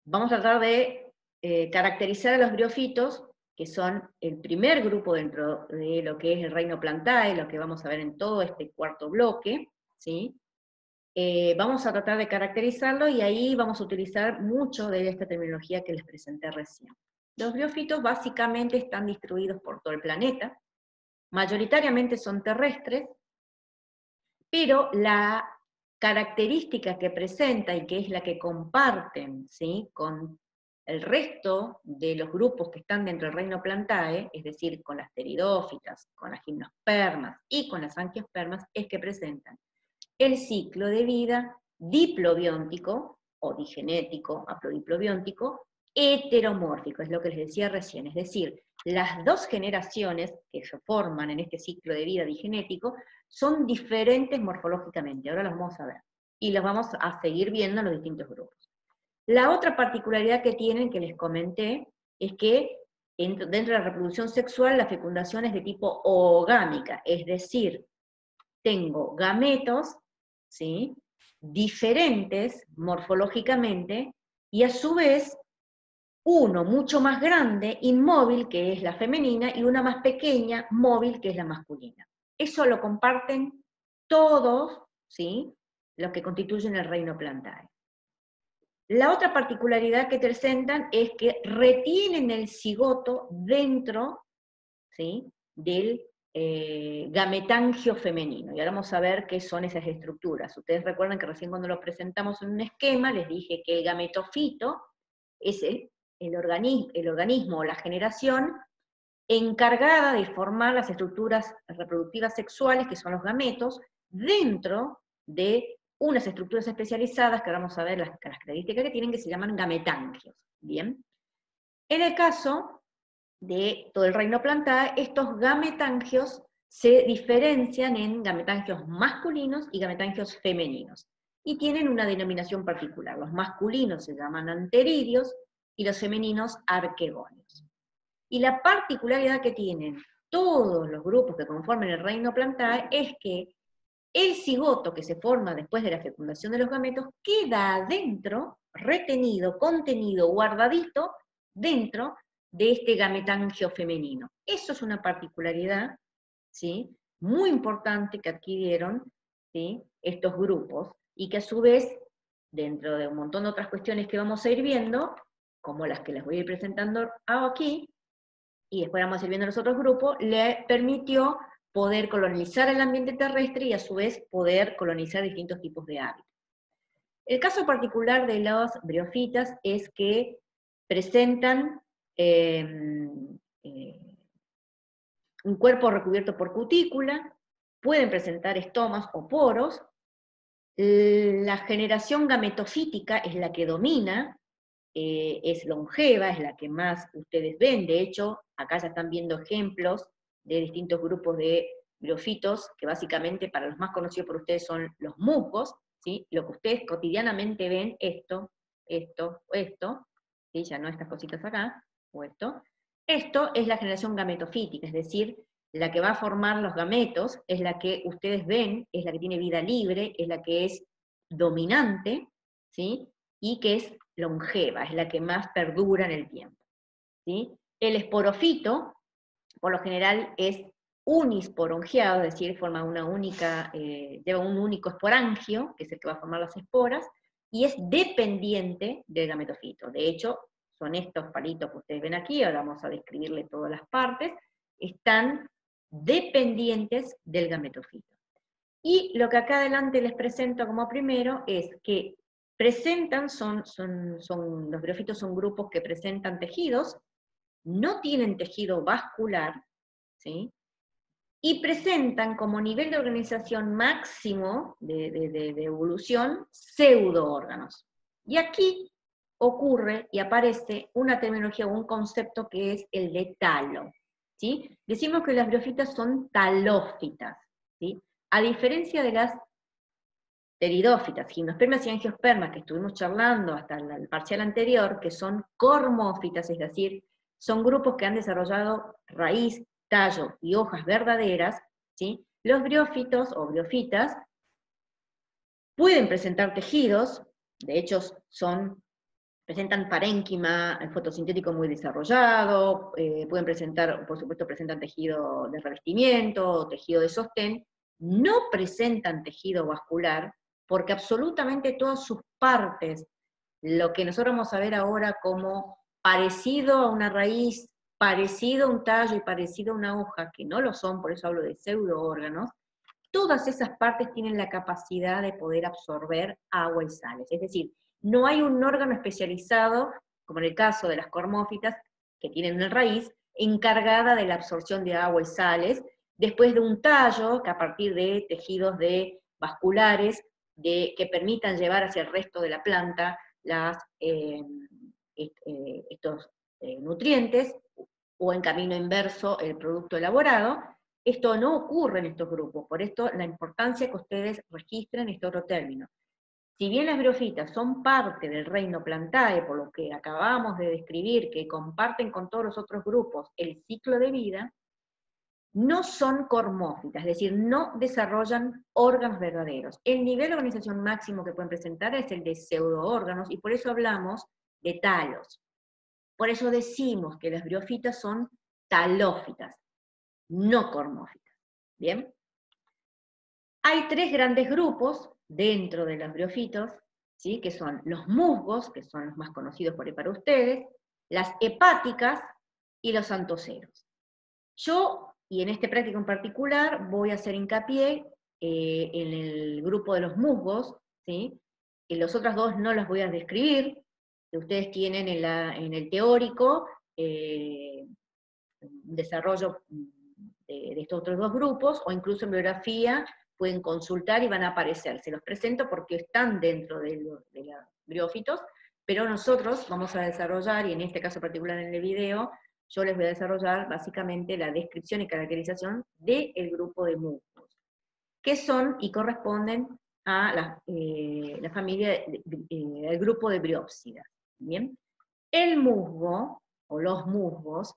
vamos a tratar de caracterizar a los briófitos, que son el primer grupo dentro de lo que es el reino Plantae, lo que vamos a ver en todo este cuarto bloque, ¿sí? Vamos a tratar de caracterizarlo y ahí vamos a utilizar mucho de esta terminología que les presenté recién. Los briófitos básicamente están distribuidos por todo el planeta, mayoritariamente son terrestres, pero la característica que presenta y que es la que comparten, ¿sí?, con el resto de los grupos que están dentro del reino Plantae, es decir, con las pteridófitas, con las gimnospermas y con las angiospermas, es que presentan el ciclo de vida diplobiontico o digenético, haplodiplobiontico, heteromórfico, es lo que les decía recién, es decir, las dos generaciones que se forman en este ciclo de vida digenético son diferentes morfológicamente, ahora los vamos a ver, y los vamos a seguir viendo en los distintos grupos. La otra particularidad que tienen, que les comenté, es que dentro de la reproducción sexual la fecundación es de tipo oogámica, es decir, tengo gametos, ¿sí?, diferentes morfológicamente, y a su vez uno mucho más grande, inmóvil, que es la femenina, y una más pequeña, móvil, que es la masculina. Eso lo comparten todos, ¿sí?, los que constituyen el reino Plantae. La otra particularidad que presentan es que retienen el cigoto dentro, ¿sí?, del gametangio femenino. Y ahora vamos a ver qué son esas estructuras. Ustedes recuerdan que recién cuando lo presentamos en un esquema, les dije que el gametofito es el organismo o la generación encargada de formar las estructuras reproductivas sexuales, que son los gametos, dentro de unas estructuras especializadas, que ahora vamos a ver las características que tienen, que se llaman gametangios. Bien. En el caso de todo el reino Plantae, estos gametangios se diferencian en gametangios masculinos y gametangios femeninos, y tienen una denominación particular. Los masculinos se llaman anteridios y los femeninos arquegonios. Y la particularidad que tienen todos los grupos que conforman el reino Plantae es que el cigoto que se forma después de la fecundación de los gametos queda adentro, retenido, contenido, guardadito, dentro de este gametangio femenino. Eso es una particularidad, ¿sí?, muy importante que adquirieron, ¿sí?, estos grupos, y que a su vez, dentro de un montón de otras cuestiones que vamos a ir viendo, como las que les voy a ir presentando aquí, y después vamos a ir viendo los otros grupos, le permitió poder colonizar el ambiente terrestre y a su vez poder colonizar distintos tipos de hábitats. El caso particular de los briófitas es que presentan un cuerpo recubierto por cutícula, pueden presentar estomas o poros, la generación gametofítica es la que domina, es longeva, es la que más ustedes ven. De hecho, acá ya están viendo ejemplos de distintos grupos de briófitos, que básicamente para los más conocidos por ustedes son los musgos, ¿sí?, lo que ustedes cotidianamente ven, esto, ¿sí?, ya no estas cositas acá, o esto es la generación gametofítica, es decir, la que va a formar los gametos, es la que ustedes ven, es la que tiene vida libre, es la que es dominante, ¿sí?, y que es longeva, es la que más perdura en el tiempo, ¿sí? El esporofito, por lo general, es unisporongiado, es decir, forma una única, lleva un único esporangio, que es el que va a formar las esporas, y es dependiente del gametofito. De hecho, son estos palitos que ustedes ven aquí, ahora vamos a describirle todas las partes, están dependientes del gametofito. Y lo que acá adelante les presento como primero es que presentan, los briófitos son grupos que presentan tejidos, no tienen tejido vascular, ¿sí?, y presentan como nivel de organización máximo de evolución pseudoórganos. Y aquí ocurre y aparece una terminología o un concepto que es el de talo, ¿sí? Decimos que las briófitas son talófitas, ¿sí?, a diferencia de las pteridófitas, gimnospermas y angiospermas, que estuvimos charlando hasta el parcial anterior, que son cormófitas, es decir, son grupos que han desarrollado raíz, tallo y hojas verdaderas, ¿sí? Los briófitos o briófitas pueden presentar tejidos, de hecho son presentan parénquima fotosintético muy desarrollado, pueden presentar, por supuesto, presentan tejido de revestimiento, tejido de sostén, no presentan tejido vascular, porque absolutamente todas sus partes, lo que nosotros vamos a ver ahora como parecido a una raíz, parecido a un tallo y parecido a una hoja, que no lo son, por eso hablo de pseudoórganos, todas esas partes tienen la capacidad de poder absorber agua y sales. Es decir, no hay un órgano especializado, como en el caso de las cormófitas, que tienen una raíz, encargada de la absorción de agua y sales, después de un tallo que a partir de tejidos vasculares que permitan llevar hacia el resto de la planta estos nutrientes, o en camino inverso el producto elaborado. Esto no ocurre en estos grupos, por esto la importancia que ustedes registren este otro término. Si bien las briófitas son parte del reino Plantae, por lo que acabamos de describir, que comparten con todos los otros grupos el ciclo de vida, no son cormófitas, es decir, no desarrollan órganos verdaderos. El nivel de organización máximo que pueden presentar es el de pseudoórganos, y por eso hablamos de talos. Por eso decimos que las briófitas son talófitas, no cormófitas. ¿Bien? Hay tres grandes grupos dentro de los briófitos, ¿sí? Que son los musgos, que son los más conocidos por ahí para ustedes, las hepáticas y los antoceros. Yo, y en este práctico en particular, voy a hacer hincapié en el grupo de los musgos, ¿sí? Y los otros dos no los voy a describir, que ustedes tienen en el teórico un desarrollo de estos otros dos grupos, o incluso en biografía pueden consultar y van a aparecer. Se los presento porque están dentro de los briófitos, pero nosotros vamos a desarrollar, y en este caso particular en el video, yo les voy a desarrollar básicamente la descripción y caracterización del grupo de musgos, que son y corresponden a la familia, el grupo de briópsidas. ¿Bien? El musgo, o los musgos,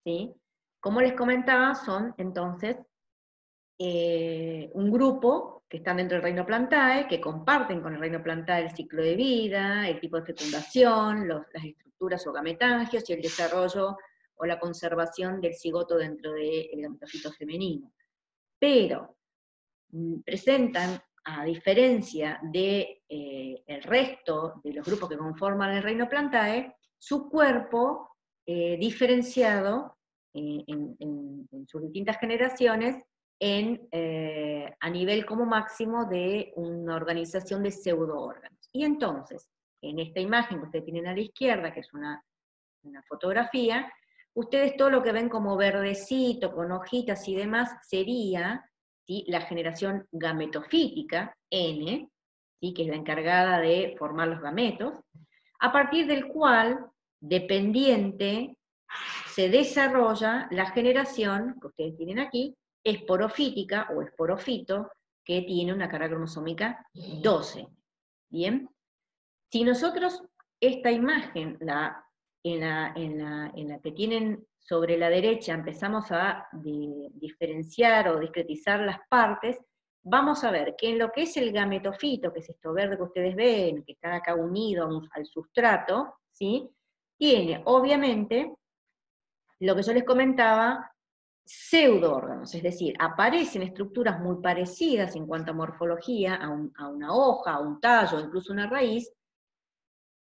¿sí? Como les comentaba, son entonces un grupo que están dentro del reino Plantae, que comparten con el reino Plantae el ciclo de vida, el tipo de fecundación, las estructuras o gametangios y el desarrollo o la conservación del cigoto dentro del gametofito femenino. Pero presentan, a diferencia del resto de los grupos que conforman el reino Plantae, su cuerpo diferenciado en sus distintas generaciones a nivel como máximo de una organización de pseudoórganos. Y entonces, en esta imagen que ustedes tienen a la izquierda, que es una fotografía, ustedes todo lo que ven como verdecito, con hojitas y demás, sería, ¿sí?, la generación gametofítica, N, ¿sí?, que es la encargada de formar los gametos, a partir del cual, dependiente, se desarrolla la generación, que ustedes tienen aquí, esporofítica o esporofito, que tiene una carga cromosómica 12. ¿Bien? Si nosotros esta imagen, en la que tienen sobre la derecha, empezamos a diferenciar o discretizar las partes, vamos a ver que en lo que es el gametofito, que es esto verde que ustedes ven, que está acá unido al sustrato, ¿sí?, tiene obviamente lo que yo les comentaba, pseudoórganos, es decir, aparecen estructuras muy parecidas en cuanto a morfología a una hoja, a un tallo, incluso una raíz,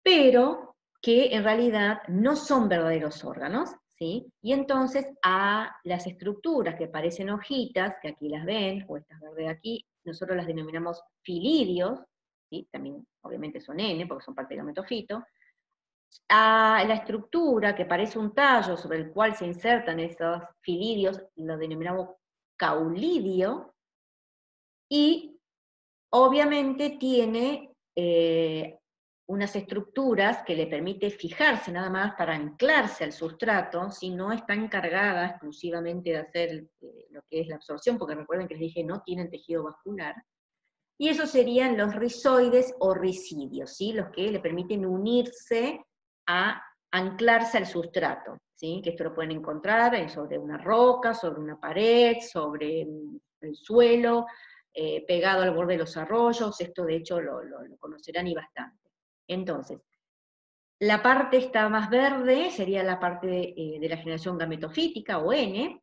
pero que en realidad no son verdaderos órganos, ¿sí? Y entonces a las estructuras que parecen hojitas, que aquí las ven, o estas verdes de aquí, nosotros las denominamos filidios, ¿sí? También obviamente son N, porque son parte del gametofito. A la estructura que parece un tallo sobre el cual se insertan esos filidios, lo denominamos caulidio, y obviamente tiene unas estructuras que le permite fijarse nada más para anclarse al sustrato, si no está encargada exclusivamente de hacer lo que es la absorción, porque recuerden que les dije no tienen tejido vascular, y esos serían los rizoides o ricidios, ¿sí?, los que le permiten unirse a anclarse al sustrato, ¿sí?, que esto lo pueden encontrar sobre una roca, sobre una pared, sobre el suelo, pegado al borde de los arroyos, esto de hecho lo conocerán y bastante. Entonces, La parte esta más verde sería la parte de la generación gametofítica, o N,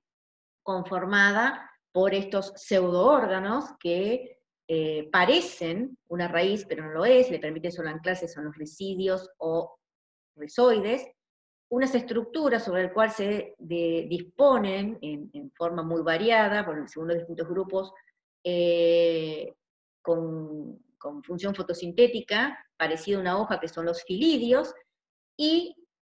conformada por estos pseudoórganos que parecen una raíz, pero no lo es, le permite solo anclarse, son los ricidios o rizoides, unas estructuras sobre las cuales se disponen en forma muy variada, según los distintos grupos, con función fotosintética, parecido a una hoja, que son los filidios, y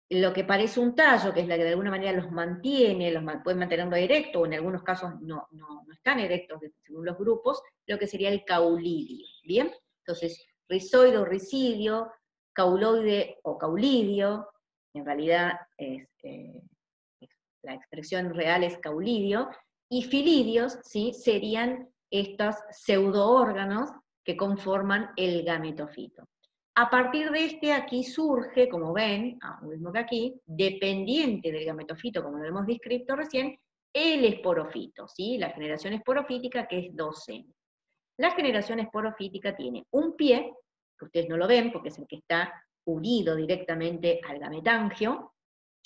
lo que parece un tallo, que es la que de alguna manera los mantiene, pueden mantenerlo erecto, o en algunos casos no están erectos según los grupos, lo que sería el caulidio, ¿bien? Entonces, rizoide o ricidio, cauloide o caulidio, en realidad la expresión real es caulidio, y filidios, ¿sí?, serían estos pseudoórganos que conforman el gametofito. A partir de aquí surge, como ven, lo mismo que aquí, dependiente del gametofito, como lo hemos descrito recién, el esporofito, ¿sí? La generación esporofítica, que es 2N. La generación esporofítica tiene un pie, que ustedes no lo ven porque es el que está unido directamente al gametangio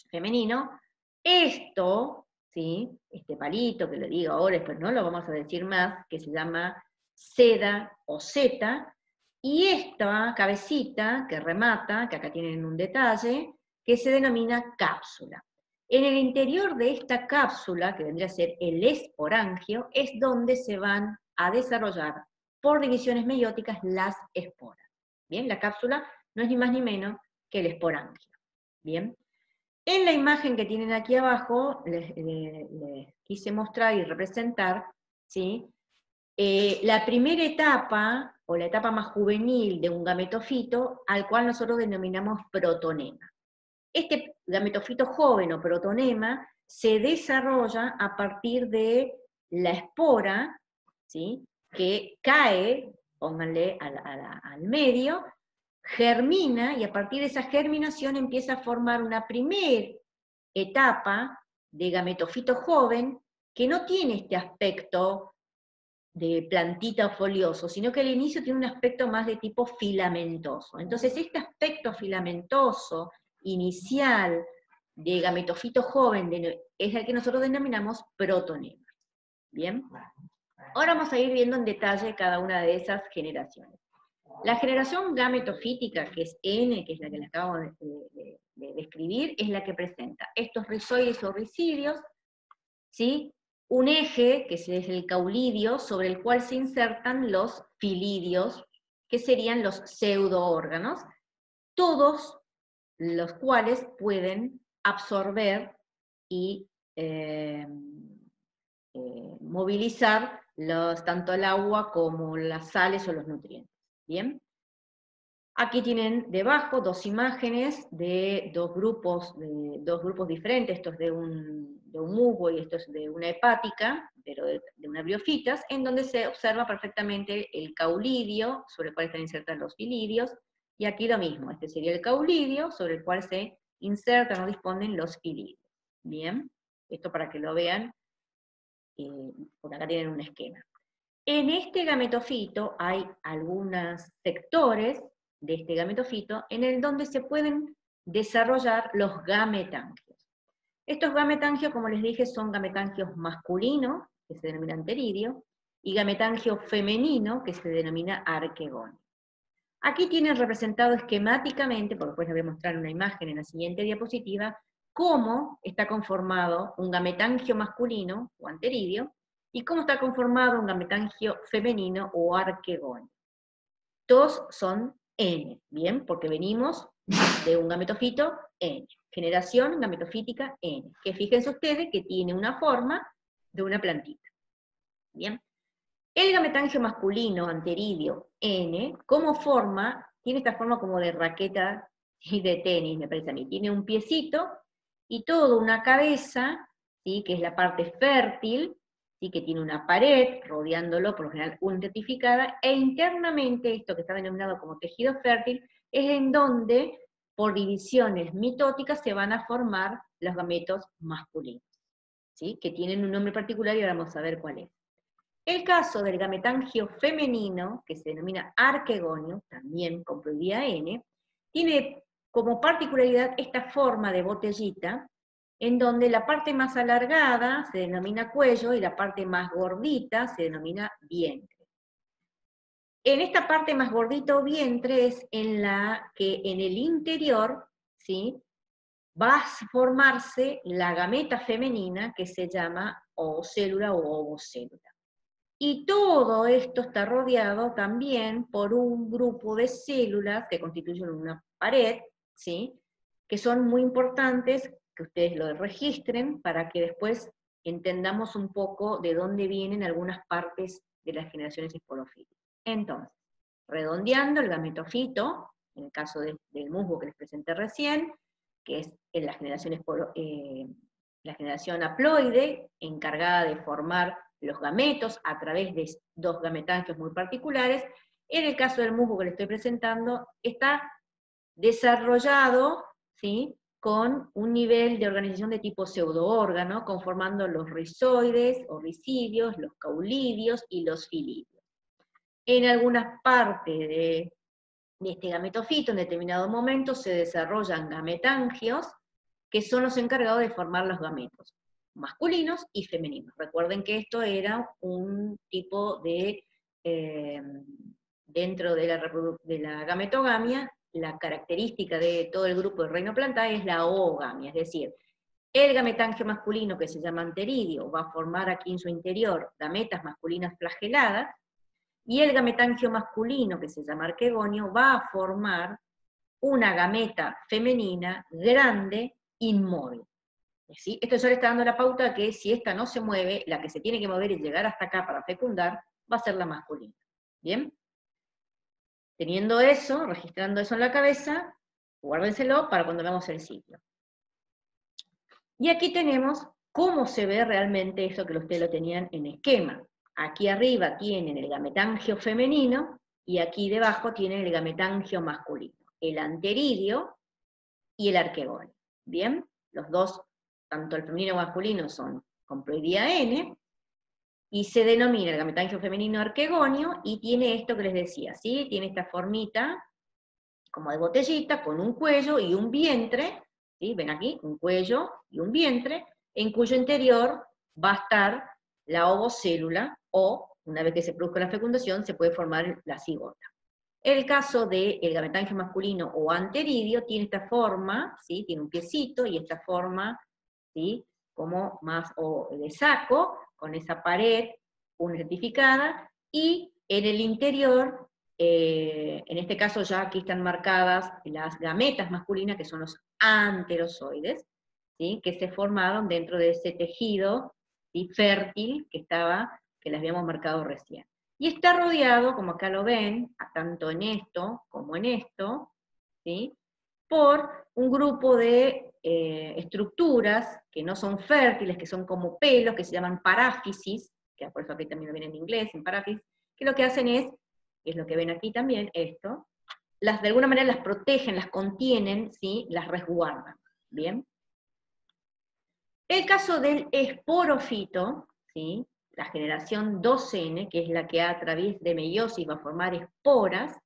femenino. Esto, ¿sí?, este palito que lo digo ahora, después no lo vamos a decir más, que se llama seda o zeta, y esta cabecita que remata, que acá tienen un detalle, que se denomina cápsula. En el interior de esta cápsula, que vendría a ser el esporangio, es donde se van a desarrollar por divisiones meióticas las esporas. Bien, la cápsula no es ni más ni menos que el esporangio. Bien. En la imagen que tienen aquí abajo, les quise mostrar y representar, ¿sí?, la primera etapa, o la etapa más juvenil de un gametofito, al cual nosotros denominamos protonema. Este gametofito joven o protonema se desarrolla a partir de la espora, ¿sí?, que cae, pónganle al medio, germina, y a partir de esa germinación empieza a formar una primera etapa de gametofito joven, que no tiene este aspecto de plantita o folioso, sino que al inicio tiene un aspecto más de tipo filamentoso. Entonces, este aspecto filamentoso inicial de gametofito joven es el que nosotros denominamos protonema. ¿Bien? Ahora vamos a ir viendo en detalle cada una de esas generaciones. La generación gametofítica, que es N, que es la que les acabo de describir, es la que presenta estos rizoides o ricidios, ¿sí?, un eje, que es el caulidio, sobre el cual se insertan los filidios, que serían los pseudoórganos, todos los cuales pueden absorber y movilizar tanto el agua como las sales o los nutrientes. ¿Bien? Aquí tienen debajo dos imágenes de dos grupos diferentes, esto es de un musgo y esto es de una hepática, pero de una briofitas, en donde se observa perfectamente el caulidio, sobre el cual están insertados los filidios, y aquí lo mismo, este sería el caulidio, sobre el cual se insertan o disponen los filidios. Bien, esto para que lo vean, por acá tienen un esquema. En este gametofito hay algunos sectores de este gametofito en el donde se pueden desarrollar los gametangios. Estos gametangios, como les dije, son gametangios masculinos, que se denomina anteridio, y gametangio femenino, que se denomina arquegonio. Aquí tienen representado esquemáticamente, porque después les voy a mostrar una imagen en la siguiente diapositiva, cómo está conformado un gametangio masculino, o anteridio, y cómo está conformado un gametangio femenino, o arquegonio. Todos son N, ¿bien? Porque venimos de un gametofito N. Generación gametofítica N, que fíjense ustedes que tiene una forma de una plantita. ¿Bien? El gametangio masculino anteridio N, como forma, tiene esta forma como de raqueta y de tenis, me parece a mí. Tiene un piecito y toda una cabeza, ¿sí?, que es la parte fértil, ¿sí?, que tiene una pared rodeándolo, por lo general identificada, e internamente esto que está denominado como tejido fértil es en donde, por divisiones mitóticas, se van a formar los gametos masculinos, ¿sí?, que tienen un nombre particular y ahora vamos a ver cuál es. El caso del gametangio femenino, que se denomina arquegonio, también con prohibida N, tiene como particularidad esta forma de botellita, en donde la parte más alargada se denomina cuello y la parte más gordita se denomina vientre. En esta parte más gordita o vientre es en la que en el interior, ¿sí?, va a formarse la gameta femenina que se llama ovocélula o ovocélula. Y todo esto está rodeado también por un grupo de células que constituyen una pared, ¿sí?, que son muy importantes, que ustedes lo registren para que después entendamos un poco de dónde vienen algunas partes de las generaciones esporofíticas. Entonces, redondeando el gametofito, en el caso del musgo que les presenté recién, que es en la generación haploide, encargada de formar los gametos a través de dos gametangios muy particulares. En el caso del musgo que les estoy presentando, está desarrollado, ¿sí?, con un nivel de organización de tipo pseudoórgano, conformando los rizoides o ricidios, los caulidios y los filidios. En algunas partes de este gametofito, en determinado momento, se desarrollan gametangios, que son los encargados de formar los gametos, masculinos y femeninos. Recuerden que esto era un tipo de, dentro de la gametogamia, la característica de todo el grupo de Reino Plantae es la oogamia, es decir, el gametangio masculino, que se llama anteridio, va a formar aquí en su interior gametas masculinas flageladas, y el gametangio masculino, que se llama arquegonio, va a formar una gameta femenina grande, inmóvil. ¿Sí? Esto ya le está dando la pauta de que si esta no se mueve, la que se tiene que mover y llegar hasta acá para fecundar, va a ser la masculina. ¿Bien? Teniendo eso, registrando eso en la cabeza, guárdenselo para cuando veamos el ciclo. Y aquí tenemos cómo se ve realmente eso que ustedes lo tenían en esquema. Aquí arriba tienen el gametangio femenino y aquí debajo tienen el gametangio masculino, el anteridio y el arquegonio. ¿Bien? Los dos, tanto el femenino como el masculino, son con ploidía N, y se denomina el gametangio femenino arquegonio, y tiene esto que les decía, ¿sí? Tiene esta formita como de botellita, con un cuello y un vientre, ¿sí? Ven aquí, un cuello y un vientre, en cuyo interior va a estar la ovocélula, o, una vez que se produzca la fecundación, se puede formar la cigota. El caso del gametangio masculino o anteridio tiene esta forma, ¿sí? Tiene un piecito y esta forma, ¿sí?, como más o de saco, con esa pared identificada, y en el interior, en este caso ya aquí están marcadas las gametas masculinas, que son los anterozoides, ¿sí?, que se formaron dentro de ese tejido, ¿sí?, fértil que les habíamos marcado recién. Y está rodeado, como acá lo ven, tanto en esto como en esto, ¿sí?, por un grupo de estructuras que no son fértiles, que son como pelos, que se llaman paráfisis, que por eso aquí también lo ven en inglés, en paráfisis, que lo que hacen es lo que ven aquí también, esto, de alguna manera las protegen, las contienen, ¿sí?, las resguardan, ¿bien? El caso del esporofito, ¿sí?, la generación 2N, que es la que a través de meiosis va a formar esporas,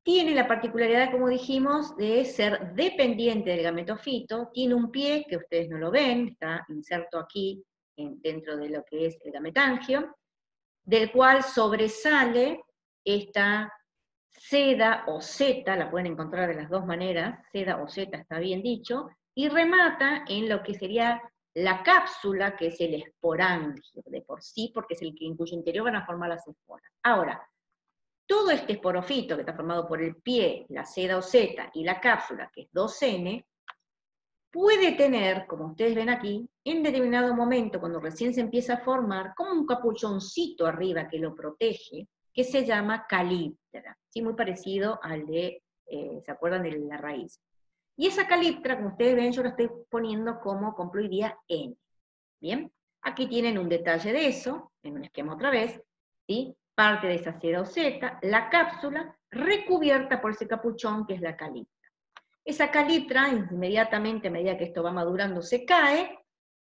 tiene la particularidad, como dijimos, de ser dependiente del gametofito, tiene un pie, que ustedes no lo ven, está inserto aquí dentro de lo que es el gametangio, del cual sobresale esta seda o seta, la pueden encontrar de las dos maneras, seda o seta está bien dicho, y remata en lo que sería la cápsula, que es el esporangio de por sí, porque es el que en cuyo interior van a formar las esporas. Ahora, todo este esporofito que está formado por el pie, la seda o seta y la cápsula, que es 2N, puede tener, como ustedes ven aquí, en determinado momento, cuando recién se empieza a formar, como un capuchoncito arriba que lo protege, que se llama caliptra, ¿sí? Muy parecido al de, ¿se acuerdan de la raíz? Y esa caliptra, como ustedes ven, yo la estoy poniendo como con ploidía N. ¿Bien? Aquí tienen un detalle de eso, en un esquema otra vez, ¿sí? Parte de esa seda o seta, la cápsula, recubierta por ese capuchón que es la caliptra. Esa caliptra, inmediatamente, a medida que esto va madurando, se cae,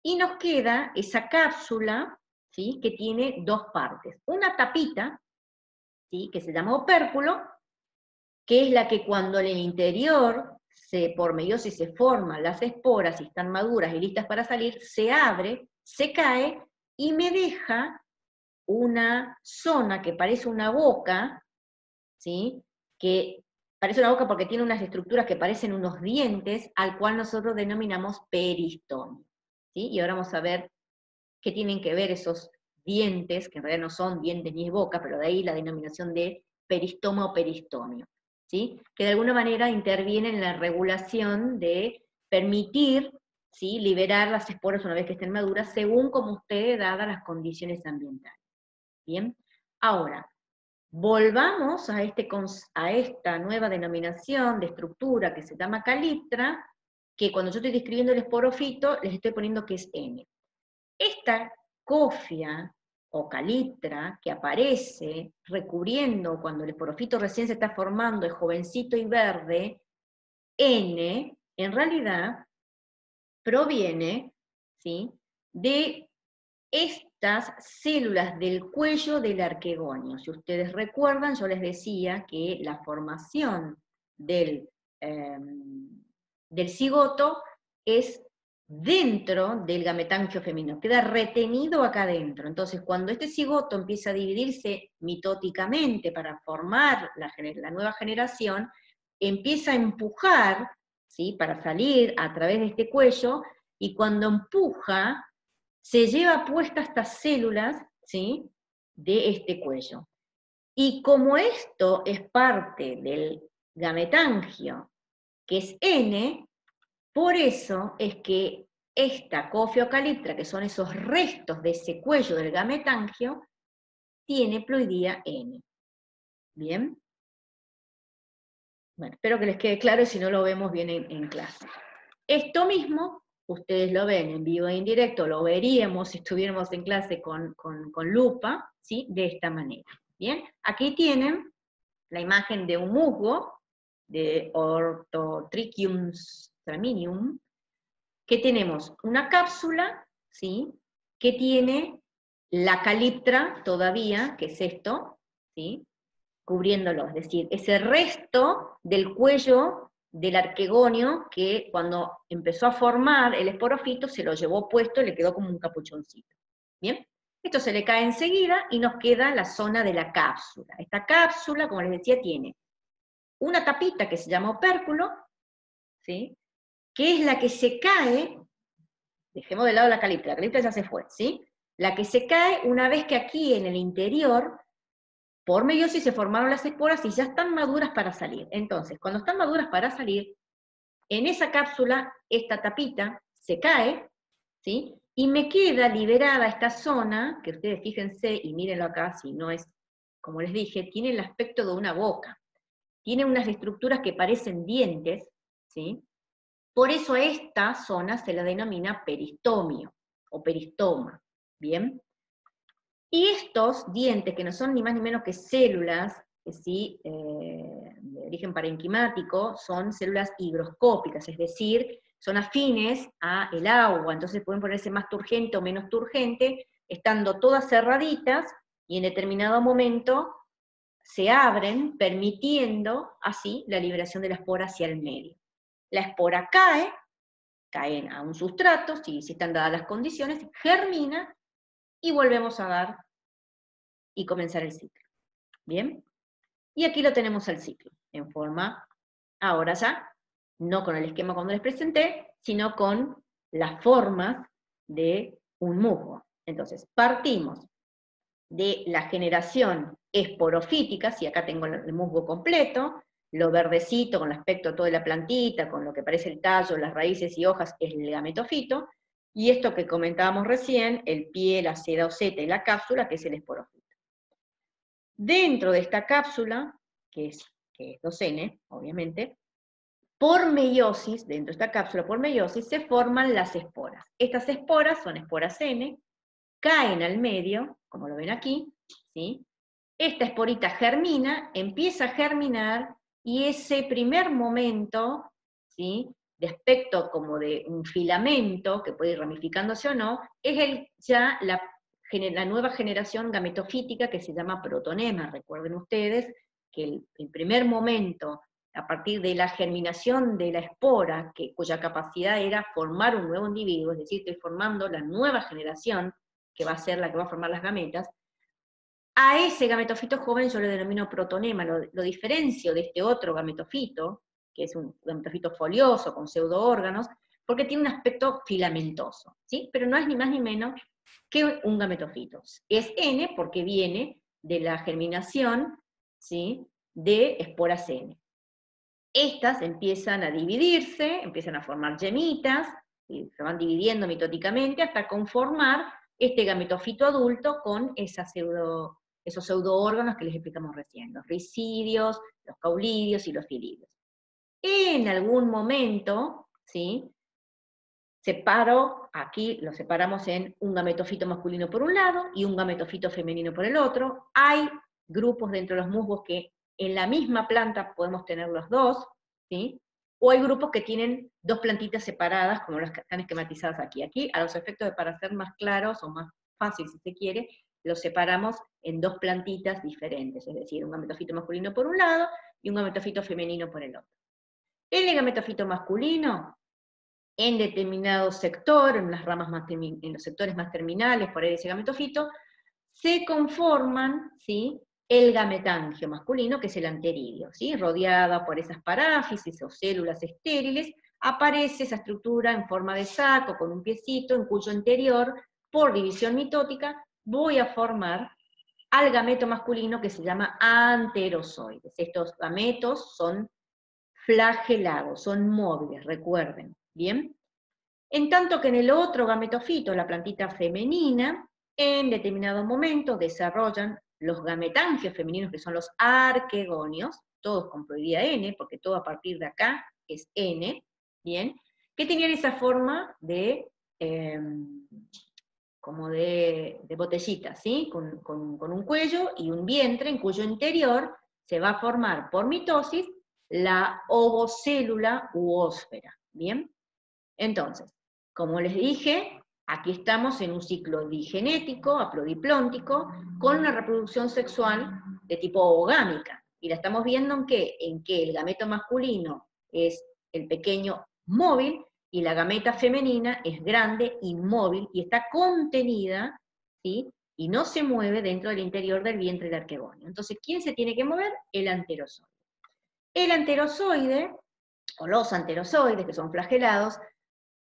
y nos queda esa cápsula, ¿sí?, que tiene dos partes. Una tapita, ¿sí?, que se llama opérculo, que es la que cuando en el interior por meiosis se forman las esporas y están maduras y listas para salir, se abre, se cae y me deja una zona que parece una boca, ¿sí? Que parece una boca porque tiene unas estructuras que parecen unos dientes, al cual nosotros denominamos peristomio, ¿sí? Y ahora vamos a ver qué tienen que ver esos dientes, que en realidad no son dientes ni es boca, pero de ahí la denominación de peristoma o peristomio, ¿sí? Que de alguna manera interviene en la regulación de permitir, ¿sí?, liberar las esporas una vez que estén maduras, según como usted, dadas las condiciones ambientales. Bien, ahora, volvamos a esta nueva denominación de estructura que se llama caliptra, que cuando yo estoy describiendo el esporofito, les estoy poniendo que es N. Esta cofia o caliptra que aparece recubriendo cuando el esporofito recién se está formando, es jovencito y verde, N, en realidad proviene, ¿sí?, de estas células del cuello del arquegonio. Si ustedes recuerdan, yo les decía que la formación del cigoto es dentro del gametangio femenino, queda retenido acá adentro. Entonces, cuando este cigoto empieza a dividirse mitóticamente para formar la nueva generación, empieza a empujar, ¿sí?, para salir a través de este cuello, y cuando empuja, se lleva puestas estas células, ¿sí?, de este cuello. Y como esto es parte del gametangio, que es N, por eso es que esta cofia o caliptra, que son esos restos de ese cuello del gametangio, tiene ploidía N. ¿Bien? Bueno, espero que les quede claro, si no lo vemos bien en clase. Esto mismo, ustedes lo ven en vivo e indirecto, lo veríamos si estuviéramos en clase con lupa, ¿sí?, de esta manera. ¿Bien? Aquí tienen la imagen de un musgo, de Orthotrichium straminium, que tenemos una cápsula, ¿sí?, que tiene la caliptra todavía, que es esto, ¿sí?, cubriéndolo, es decir, ese resto del cuello del arquegonio que cuando empezó a formar el esporofito se lo llevó puesto y le quedó como un capuchoncito. ¿Bien? Esto se le cae enseguida y nos queda la zona de la cápsula. Esta cápsula, como les decía, tiene una tapita que se llama opérculo, ¿sí?, que es la que se cae, dejemos de lado la caliptra ya se fue, ¿sí?, la que se cae una vez que aquí en el interior, por meiosis se formaron las esporas y ya están maduras para salir. Entonces, cuando están maduras para salir, en esa cápsula, esta tapita se cae, ¿sí?, y me queda liberada esta zona, que ustedes fíjense y mírenlo acá, si no es, como les dije, tiene el aspecto de una boca. Tiene unas estructuras que parecen dientes, ¿sí? Por eso a esta zona se la denomina peristomio, o peristoma, ¿bien? Y estos dientes, que no son ni más ni menos que células, ¿sí?, de origen parenquimático, son células higroscópicas, es decir, son afines al agua, entonces pueden ponerse más turgente o menos turgente, estando todas cerraditas, y en determinado momento se abren, permitiendo así la liberación de la espora hacia el medio. La espora cae a un sustrato, si están dadas las condiciones, germina, y volvemos a dar y comenzar el ciclo. ¿Bien? Y aquí lo tenemos al ciclo, en forma, ahora ya, no con el esquema cuando les presenté, sino con las formas de un musgo. Entonces, partimos de la generación esporofítica, si acá tengo el musgo completo, lo verdecito con el aspecto todo de la plantita, con lo que parece el tallo, las raíces y hojas, es el gametofito, y esto que comentábamos recién, el pie, la seda o seta y la cápsula, que es el esporofito. Dentro de esta cápsula, que es 2N, obviamente, por meiosis, dentro de esta cápsula por meiosis, se forman las esporas. Estas esporas son esporas N, caen al medio, como lo ven aquí, ¿sí? Esta esporita germina, empieza a germinar, y ese primer momento, ¿sí?, de aspecto como de un filamento, que puede ir ramificándose o no, es ya la nueva generación gametofítica que se llama protonema. Recuerden ustedes que el primer momento a partir de la germinación de la espora, cuya capacidad era formar un nuevo individuo, es decir, estoy formando la nueva generación, que va a ser la que va a formar las gametas, a ese gametofito joven yo lo denomino protonema, lo diferencio de este otro gametofito, que es un gametofito folioso con pseudoórganos, porque tiene un aspecto filamentoso, ¿sí? Pero no es ni más ni menos que un gametofito. Es N porque viene de la germinación, ¿sí?, de esporas N. Estas empiezan a dividirse, empiezan a formar yemitas, y se van dividiendo mitóticamente hasta conformar este gametofito adulto con esos pseudoórganos que les explicamos recién, los ricidios, los caulidios y los filidios. En algún momento, ¿sí?, aquí lo separamos en un gametofito masculino por un lado y un gametofito femenino por el otro. Hay grupos dentro de los musgos que en la misma planta podemos tener los dos, ¿sí? O hay grupos que tienen dos plantitas separadas, como las que están esquematizadas aquí. Aquí, a los efectos de para ser más claros, o más fácil si se quiere, los separamos en dos plantitas diferentes, es decir, un gametofito masculino por un lado y un gametofito femenino por el otro. El gametofito masculino, en determinado sector, en los sectores más terminales, por ahí de ese gametofito, se conforman, ¿sí?, el gametangio masculino, que es el anteridio, ¿sí?, rodeada por esas paráfisis o células estériles, aparece esa estructura en forma de saco, con un piecito, en cuyo interior, por división mitótica, voy a formar al gameto masculino que se llama anterozoides. Estos gametos son flagelados, son móviles, recuerden, ¿bien? En tanto que en el otro gametofito, la plantita femenina, en determinado momento desarrollan los gametangios femeninos, que son los arquegonios, todos con prohibida N, porque todo a partir de acá es N, ¿bien? Que tenían esa forma de, como de botellita, ¿sí? Con un cuello y un vientre en cuyo interior se va a formar por mitosis la ovocélula u ósfera, ¿bien? Entonces, como les dije, aquí estamos en un ciclo digenético, aplodiplóntico, con una reproducción sexual de tipo ovogámica. Y la estamos viendo en que el gameto masculino es el pequeño móvil, y la gameta femenina es grande, inmóvil, y está contenida, ¿sí?, y no se mueve dentro del interior del vientre del arquegonio. Entonces, ¿quién se tiene que mover? El anterozoide. El anterozoide, o los anterozoides, que son flagelados,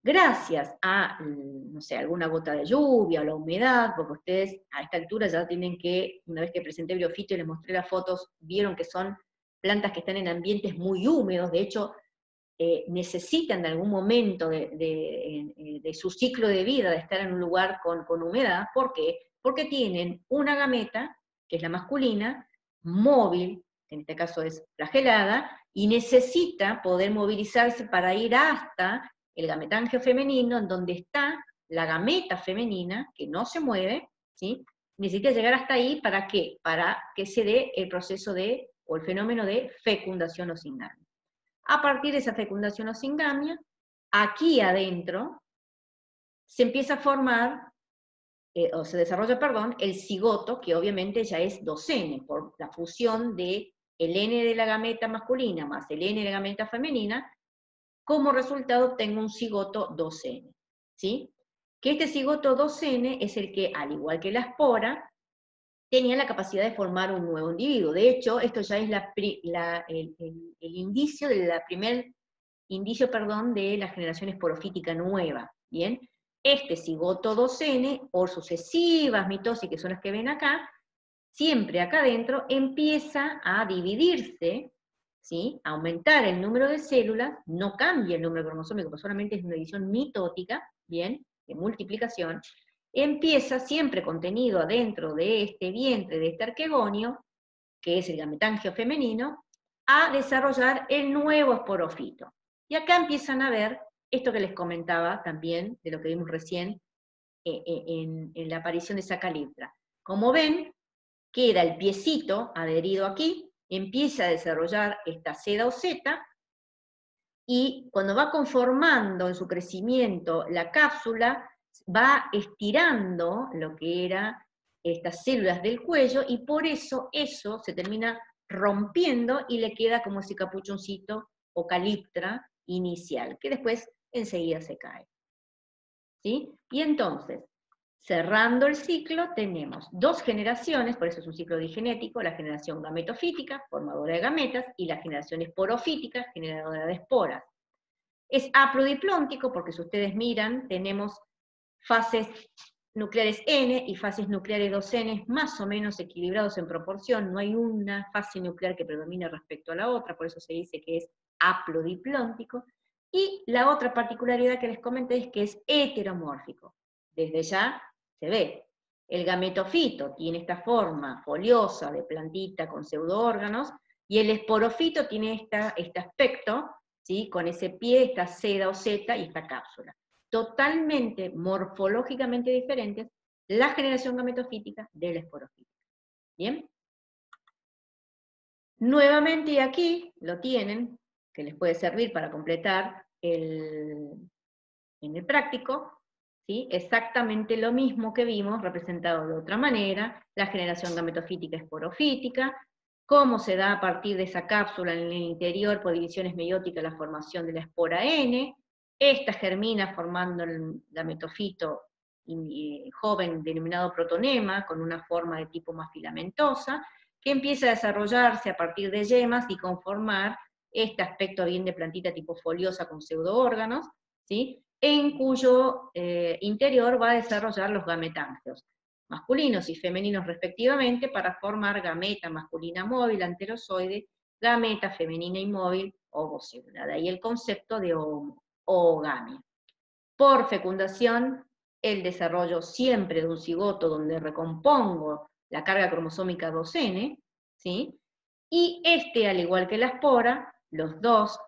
gracias a, no sé, alguna gota de lluvia o la humedad, porque ustedes a esta altura ya tienen que, una vez que presenté briofito y les mostré las fotos, vieron que son plantas que están en ambientes muy húmedos, de hecho, necesitan de algún momento de su ciclo de vida de estar en un lugar con humedad. ¿Por qué? Porque tienen una gameta, que es la masculina, móvil, que en este caso es flagelada, y necesita poder movilizarse para ir hasta el gametangio femenino, en donde está la gameta femenina, que no se mueve, ¿sí? Necesita llegar hasta ahí, ¿para qué? Para que se dé el proceso o el fenómeno de fecundación o singamia. A partir de esa fecundación o singamia, aquí adentro, se empieza a formar, o se desarrolla, perdón, el cigoto, que obviamente ya es 2N, por la fusión de el N de la gameta masculina más el N de la gameta femenina. Como resultado obtengo un cigoto 2N, ¿sí? Que este cigoto 2N es el que, al igual que la espora, tenía la capacidad de formar un nuevo individuo. De hecho, esto ya es el indicio de de la generación esporofítica nueva, ¿bien? Este cigoto 2N, por sucesivas mitosis, que son las que ven acá, siempre acá adentro empieza a dividirse, ¿sí?, a aumentar el número de células, no cambia el número cromosómico, porque solamente es una división mitótica, ¿bien?, de multiplicación. Empieza siempre contenido adentro de este vientre, de este arquegonio, que es el gametangio femenino, a desarrollar el nuevo esporofito. Y acá empiezan a ver esto que les comentaba también, de lo que vimos recién en la aparición de esa caliptra. Como ven, queda el piecito adherido aquí, empieza a desarrollar esta seda o zeta, y cuando va conformando en su crecimiento la cápsula, va estirando lo que era estas células del cuello, y por eso se termina rompiendo y le queda como ese capuchoncito o caliptra inicial, que después enseguida se cae. ¿Sí? Y entonces, cerrando el ciclo, tenemos 2 generaciones, por eso es un ciclo digenético, la generación gametofítica, formadora de gametas, y la generación esporofítica, generadora de esporas. Es aplodiplóntico porque si ustedes miran, tenemos fases nucleares N y fases nucleares 2N más o menos equilibrados en proporción, no hay una fase nuclear que predomine respecto a la otra, por eso se dice que es aplodiplóntico. Y la otra particularidad que les comenté es que es heteromórfico. Desde ya se ve. El gametofito tiene esta forma foliosa de plantita con pseudoórganos, y el esporofito tiene este aspecto, ¿sí? Con ese pie, esta seda o seta y esta cápsula. Totalmente morfológicamente diferentes la generación gametofítica de la esporofítica. ¿Bien? Nuevamente, y aquí lo tienen, que les puede servir para completar en el práctico, ¿sí? Exactamente lo mismo que vimos representado de otra manera, la generación gametofítica esporofítica, cómo se da a partir de esa cápsula en el interior por divisiones meióticas la formación de la espora N, esta germina formando el gametofito joven denominado protonema, con una forma de tipo más filamentosa, que empieza a desarrollarse a partir de yemas y conformar este aspecto bien de plantita tipo foliosa con pseudoórganos, ¿sí? En cuyo interior va a desarrollar los gametángios, masculinos y femeninos respectivamente, para formar gameta masculina móvil anterozoide, gameta femenina inmóvil ovocélula. De ahí el concepto de oogamia. Por fecundación, el desarrollo siempre de un cigoto donde recompongo la carga cromosómica 2N, ¿sí? Y al igual que la espora, las dos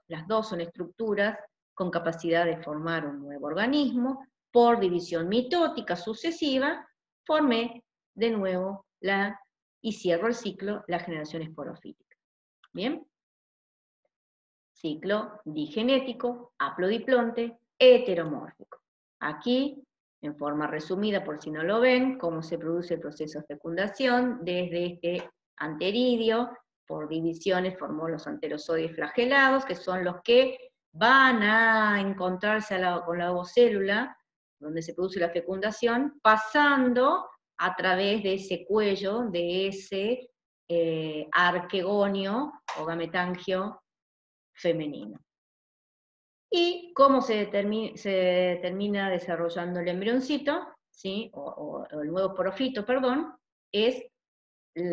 son estructuras con capacidad de formar un nuevo organismo. Por división mitótica sucesiva, formé de nuevo y cierro el ciclo, la generación esporofítica. ¿Bien? Ciclo digenético, haplodiplonte, heteromórfico. Aquí, en forma resumida, por si no lo ven, cómo se produce el proceso de fecundación, desde este anteridio, por divisiones formó los anterozoides flagelados, que son los que van a encontrarse con la ovocélula, donde se produce la fecundación, pasando a través de ese cuello, de ese arquegonio o gametangio femenino. Y cómo se termina desarrollando el embrioncito, ¿sí? o el nuevo porofito, perdón, es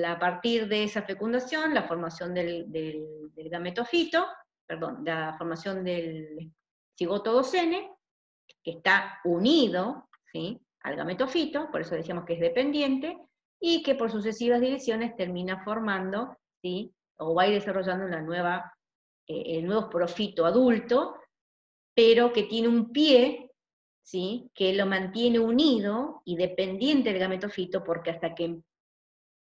a partir de esa fecundación, la formación del gametofito, perdón, la formación del cigoto 2N, que está unido, ¿sí? al gametofito, por eso decíamos que es dependiente, y que por sucesivas divisiones termina formando, ¿sí? o va a ir desarrollando el nuevo porofito adulto, pero que tiene un pie, ¿sí? que lo mantiene unido y dependiente del gametofito, porque hasta que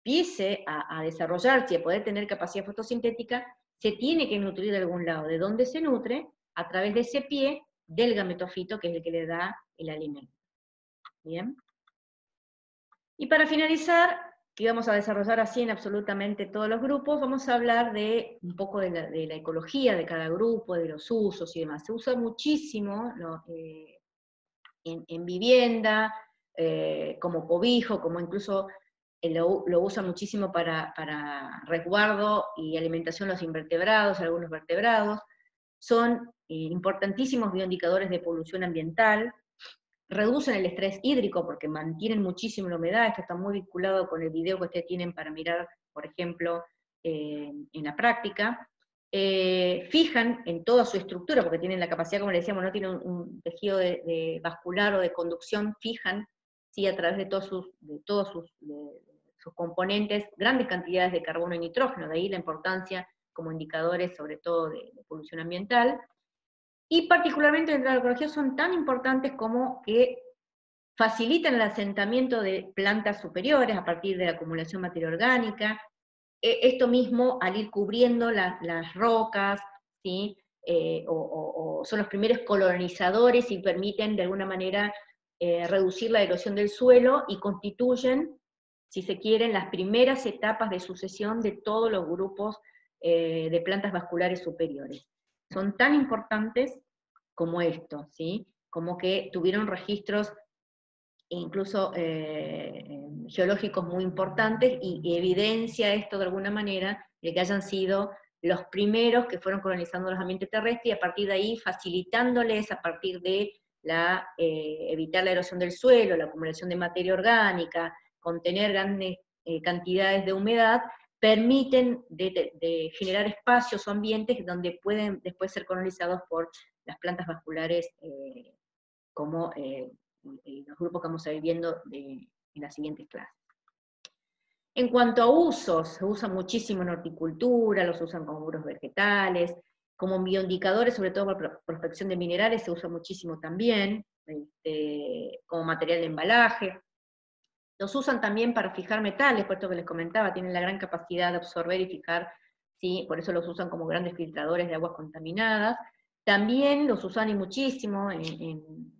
empiece a desarrollarse y a poder tener capacidad fotosintética, se tiene que nutrir de algún lado. ¿De dónde se nutre? A través de ese pie del gametofito, que es el que le da el alimento. ¿Bien? Y para finalizar, que vamos a desarrollar así en absolutamente todos los grupos, vamos a hablar de un poco de la ecología de cada grupo, de los usos y demás. Se usa muchísimo, ¿no? En vivienda, como cobijo, como incluso lo usan muchísimo para resguardo y alimentación de los invertebrados, algunos vertebrados. Son importantísimos bioindicadores de polución ambiental, reducen el estrés hídrico porque mantienen muchísimo la humedad. Esto está muy vinculado con el video que ustedes tienen para mirar, por ejemplo, en la práctica. Fijan en toda su estructura, porque tienen la capacidad, como le decíamos, no tienen un tejido de vascular o de conducción, fijan, ¿sí? a través de todos sus componentes, grandes cantidades de carbono y nitrógeno, de ahí la importancia como indicadores, sobre todo de polución ambiental. Y particularmente dentro de la ecología son tan importantes como que facilitan el asentamiento de plantas superiores a partir de la acumulación de materia orgánica. Esto mismo, al ir cubriendo las rocas, ¿sí? O son los primeros colonizadores y permiten de alguna manera reducir la erosión del suelo y constituyen si se quieren, las primeras etapas de sucesión de todos los grupos de plantas vasculares superiores. Son tan importantes como esto, ¿sí? Como que tuvieron registros incluso geológicos muy importantes, y evidencia esto de alguna manera de que hayan sido los primeros que fueron colonizando los ambientes terrestres, y a partir de ahí facilitándoles, a partir de evitar la erosión del suelo, la acumulación de materia orgánica, contener grandes cantidades de humedad, permiten de generar espacios o ambientes donde pueden después ser colonizados por las plantas vasculares como los grupos que vamos a ir viendo en las siguientes clases. En cuanto a usos, se usa muchísimo en horticultura, los usan como muros vegetales, como bioindicadores, sobre todo para prospección de minerales, se usa muchísimo también, como material de embalaje. Los usan también para fijar metales, por esto que les comentaba, tienen la gran capacidad de absorber y fijar, ¿sí? Por eso los usan como grandes filtradores de aguas contaminadas. También los usan y muchísimo,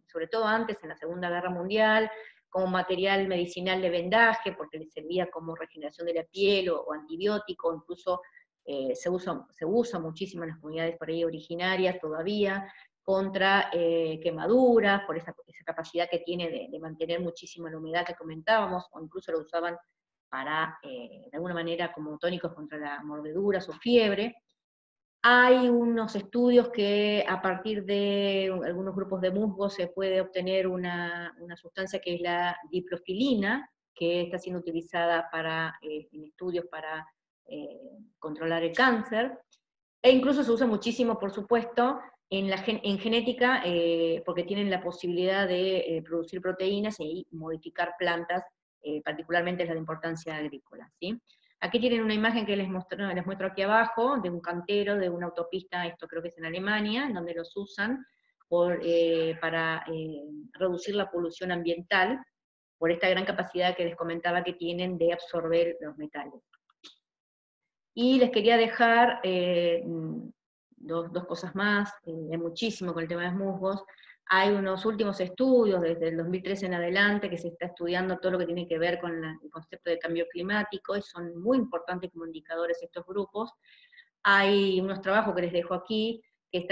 sobre todo antes, en la Segunda Guerra Mundial, como material medicinal de vendaje, porque les servía como regeneración de la piel o antibiótico, incluso se usa muchísimo en las comunidades por ahí originarias todavía, contra quemaduras, por esa capacidad que tiene de mantener muchísimo la humedad que comentábamos, o incluso lo usaban para, de alguna manera, como tónicos contra las mordeduras o fiebre. Hay unos estudios que a partir de algunos grupos de musgo se puede obtener una sustancia que es la diprofilina, que está siendo utilizada en estudios para controlar el cáncer, e incluso se usa muchísimo, por supuesto, en genética, porque tienen la posibilidad de producir proteínas y modificar plantas, particularmente las de importancia agrícola, ¿sí? Aquí tienen una imagen que les muestro aquí abajo, de un cantero, de una autopista, esto creo que es en Alemania, en donde los usan para reducir la polución ambiental, por esta gran capacidad que les comentaba que tienen de absorber los metales. Y les quería dejar dos cosas más, hay muchísimo con el tema de los musgos. Hay unos últimos estudios desde el 2013 en adelante que se está estudiando todo lo que tiene que ver con el concepto de cambio climático, y son muy importantes como indicadores estos grupos. Hay unos trabajos que les dejo aquí, que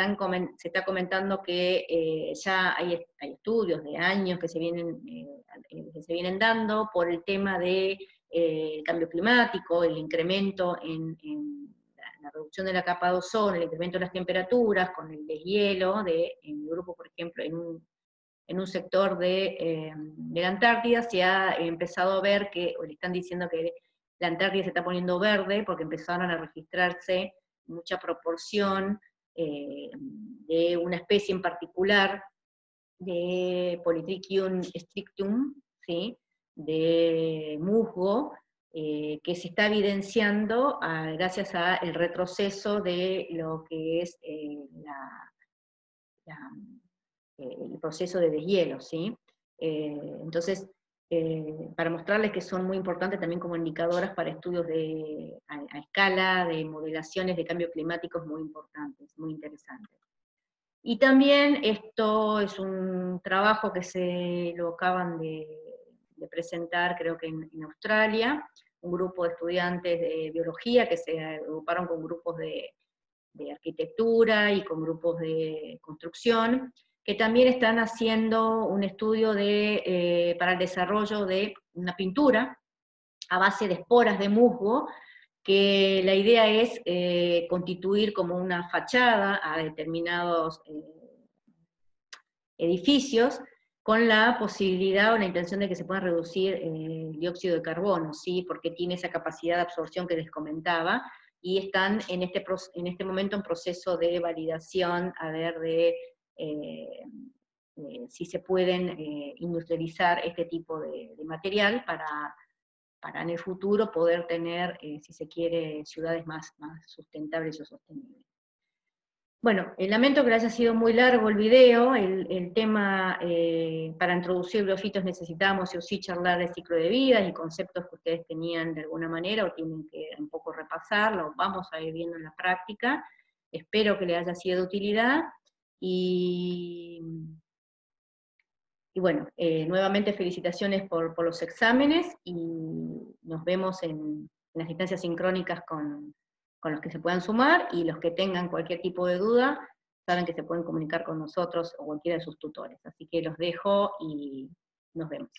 se está comentando que ya hay estudios de años que se vienen dando por el tema de el cambio climático, el incremento en la reducción de la capa de ozono, el incremento de las temperaturas, con el deshielo en el grupo, por ejemplo, en un sector de la Antártida, se ha empezado a ver o le están diciendo que la Antártida se está poniendo verde, porque empezaron a registrarse mucha proporción de una especie en particular, de Polytrichium strictum, ¿sí? De musgo, que se está evidenciando gracias al retroceso de lo que es el proceso de deshielo, ¿sí? Entonces, para mostrarles que son muy importantes también como indicadoras para estudios a escala, de modelaciones de cambio climático muy importantes, muy interesantes. Y también esto es un trabajo que se lo acaban de presentar, creo que en Australia, un grupo de estudiantes de biología que se agruparon con grupos de arquitectura y con grupos de construcción, que también están haciendo un estudio para el desarrollo de una pintura a base de esporas de musgo, que la idea es constituir como una fachada a determinados edificios, con la posibilidad o la intención de que se pueda reducir el dióxido de carbono, ¿sí? Porque tiene esa capacidad de absorción que les comentaba, y están en este momento en proceso de validación, a ver si se pueden industrializar este tipo de material para en el futuro poder tener, si se quiere, ciudades más sustentables o sostenibles. Bueno, lamento que les haya sido muy largo el video, el tema, para introducir biofitos necesitamos sí o sí charlar del ciclo de vida y conceptos que ustedes tenían de alguna manera o tienen que un poco repasar, los vamos a ir viendo en la práctica. Espero que les haya sido de utilidad, y bueno, nuevamente felicitaciones por los exámenes, y nos vemos en las instancias sincrónicas con los que se puedan sumar, y los que tengan cualquier tipo de duda, saben que se pueden comunicar con nosotros o cualquiera de sus tutores. Así que los dejo y nos vemos.